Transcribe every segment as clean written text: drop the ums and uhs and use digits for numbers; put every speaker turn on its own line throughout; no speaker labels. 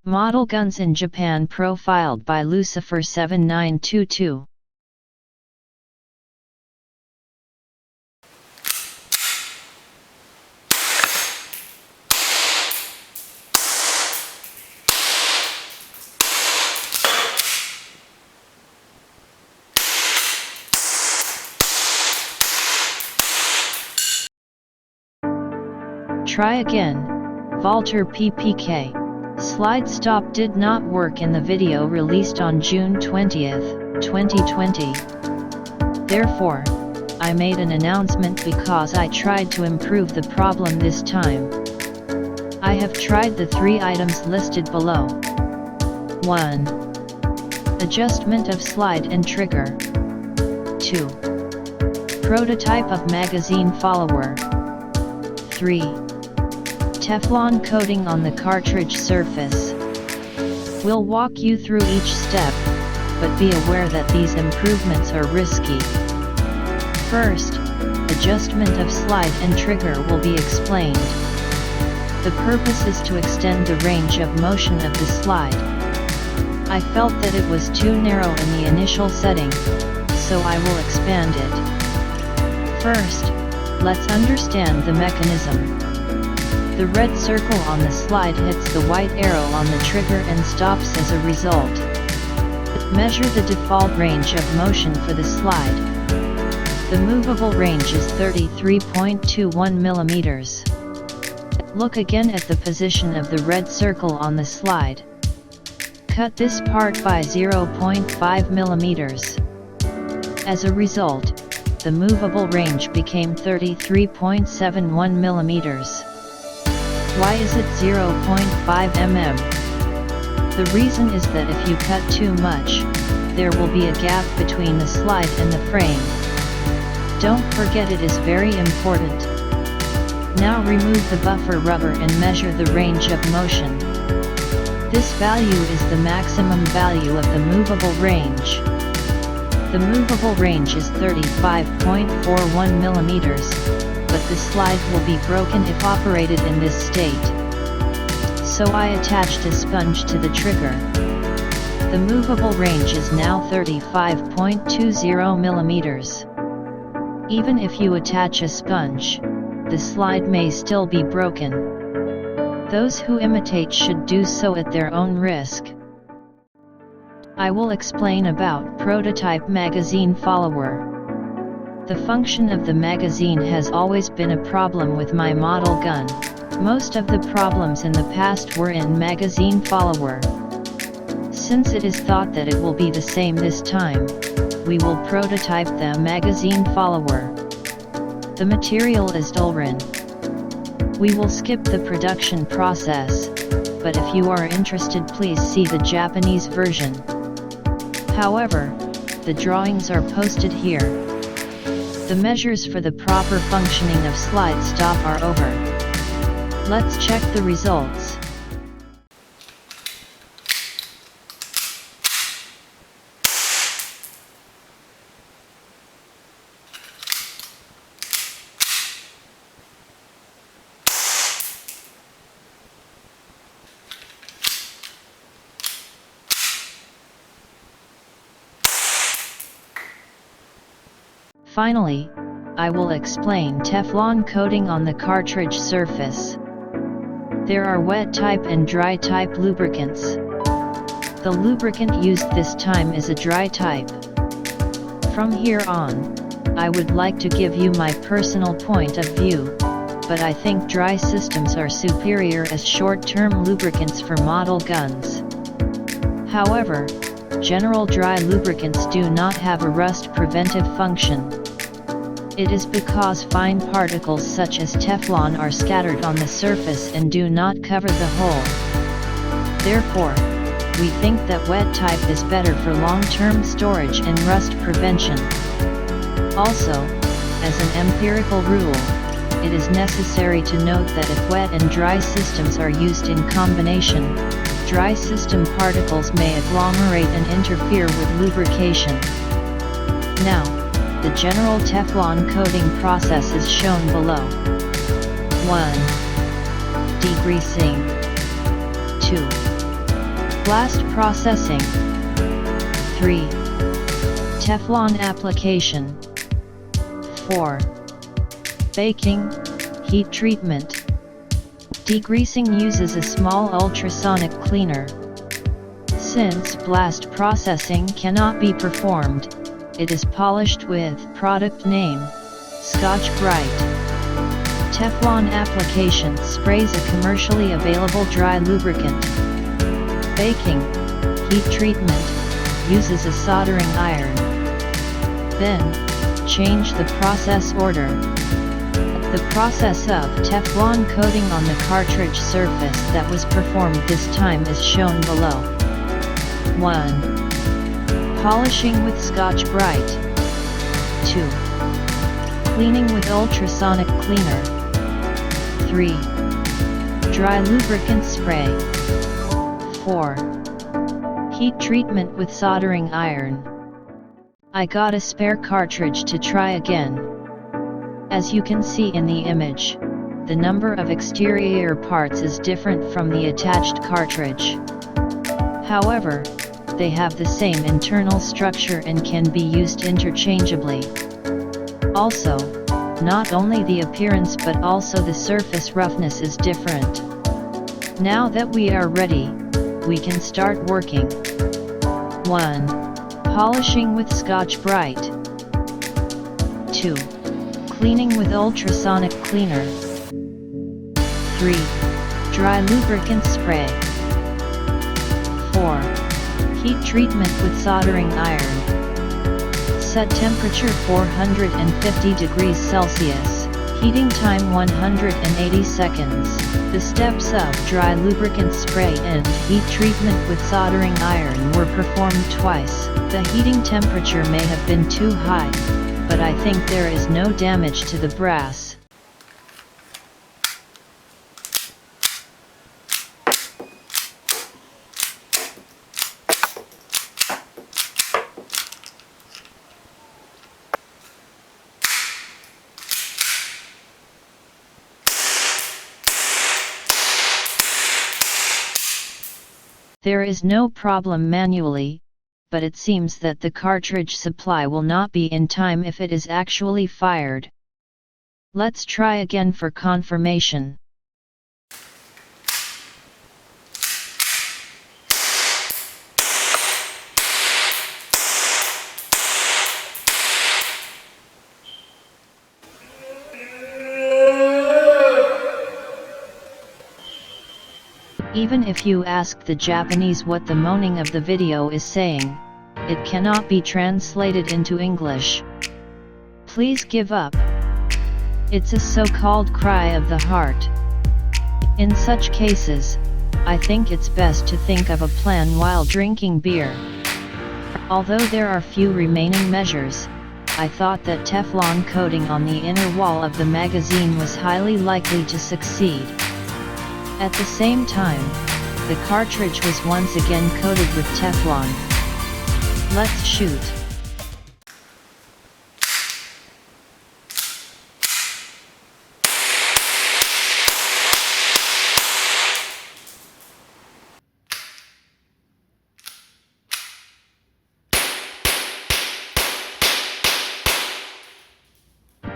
Model guns in Japan profiled by Lucifer 7922. Try again, WALTHER PPK. Slide stop did not work in the video released on June 20, 2020. Therefore, I made an announcement because I tried to improve the problem this time. I have tried the 3 items listed below. 1. Adjustment of slide and trigger. 2. Prototype of magazine follower. 3. Teflon coating on the cartridge surface. We'll walk you through each step, but be aware that these improvements are risky. First, adjustment of slide and trigger will be explained. The purpose is to extend the range of motion of the slide. I felt that it was too narrow in the initial setting, so I will expand it. First, let's understand the mechanism. The red circle on the slide hits the white arrow on the trigger and stops as a result. Measure the default range of motion for the slide. The movable range is 33.21 mm. Look again at the position of the red circle on the slide. Cut this part by 0.5 mm. As a result, the movable range became 33.71 mm. Why is it 0.5 mm? The reason is that if you cut too much, there will be a gap between the slide and the frame. Don't forget, it is very important. Now remove the buffer rubber and measure the range of motion. This value is the maximum value of the movable range. The movable range is 35.41 mm. But the slide will be broken if operated in this state. So I attached a sponge to the trigger. The movable range is now 35.20 mm. Even if you attach a sponge, the slide may still be broken. Those who imitate should do so at their own risk. I will explain about prototype magazine follower. The function of the magazine has always been a problem with my model gun. Most of the problems in the past were in magazine follower. Since it is thought that it will be the same this time, we will prototype the magazine follower. The material is Dolrin. We will skip the production process, but if you are interested, please see the Japanese version. However, the drawings are posted here. The measures for the proper functioning of slide stop are over. Let's check the results. Finally, I will explain Teflon coating on the cartridge surface. There are wet type and dry type lubricants. The lubricant used this time is a dry type. From here on, I would like to give you my personal point of view, but I think dry systems are superior as short-term lubricants for model guns. However, general dry lubricants do not have a rust preventive function. It is because fine particles such as Teflon are scattered on the surface and do not cover the hole. Therefore, we think that wet type is better for long-term storage and rust prevention. Also, as an empirical rule, it is necessary to note that if wet and dry systems are used in combination, dry system particles may agglomerate and interfere with lubrication. Now, the general Teflon coating process is shown below. 1. Degreasing. 2. Blast processing. 3. Teflon application. 4. Baking, heat treatment. Degreasing uses a small ultrasonic cleaner. Since blast processing cannot be performed, it is polished with product name, Scotch-Brite. Teflon application sprays a commercially available dry lubricant. Baking, heat treatment, uses a soldering iron. Then, change the process order. The process of Teflon coating on the cartridge surface that was performed this time is shown below. 1. Polishing with Scotch-Brite. 2. Cleaning with ultrasonic cleaner. 3. Dry lubricant spray. 4. Heat treatment with soldering iron. I got a spare cartridge to try again. As you can see in the image, the number of exterior parts is different from the attached cartridge. However, they have the same internal structure and can be used interchangeably. Also, not only the appearance but also the surface roughness is different. Now that we are ready, we can start working. 1. Polishing with Scotch-Brite. 2. Cleaning with ultrasonic cleaner. 3. Dry lubricant spray. 4. Heat treatment with soldering iron. Set temperature 450 degrees Celsius, heating time 180 seconds. The steps of dry lubricant spray and heat treatment with soldering iron were performed twice. The heating temperature may have been too high, but I think there is no damage to the brass. There is no problem manually, but it seems that the cartridge supply will not be in time if it is actually fired. Let's try again for confirmation. Even if you ask the Japanese what the moaning of the video is saying, it cannot be translated into English. Please give up. It's a so-called cry of the heart. In such cases, I think it's best to think of a plan while drinking beer. Although there are few remaining measures, I thought that Teflon coating on the inner wall of the magazine was highly likely to succeed. At the same time, the cartridge was once again coated with Teflon. Let's shoot.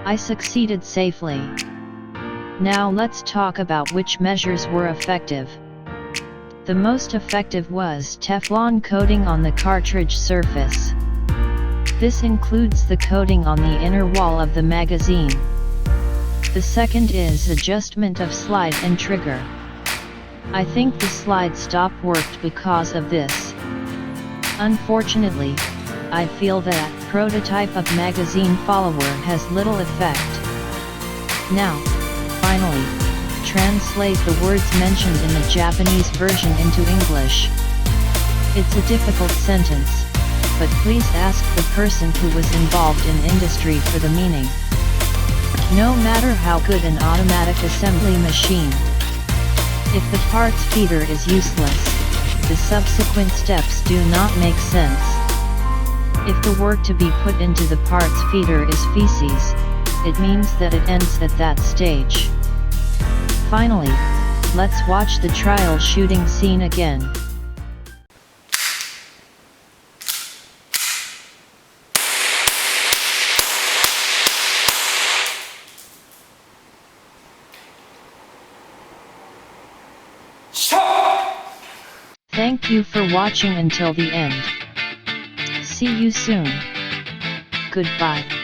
I succeeded safely. Now let's talk about which measures were effective. The most effective was Teflon coating on the cartridge surface. This includes the coating on the inner wall of the magazine. The second is adjustment of slide and trigger. I think the slide stop worked because of this. Unfortunately, I feel that prototype of magazine follower has little effect. Now, finally, translate the words mentioned in the Japanese version into English. It's a difficult sentence, but please ask the person who was involved in industry for the meaning. No matter how good an automatic assembly machine, if the parts feeder is useless, the subsequent steps do not make sense. If the work to be put into the parts feeder is feces, it means that it ends at that stage. Finally, let's watch the trial shooting scene again. Thank you for watching until the end. See you soon. Goodbye.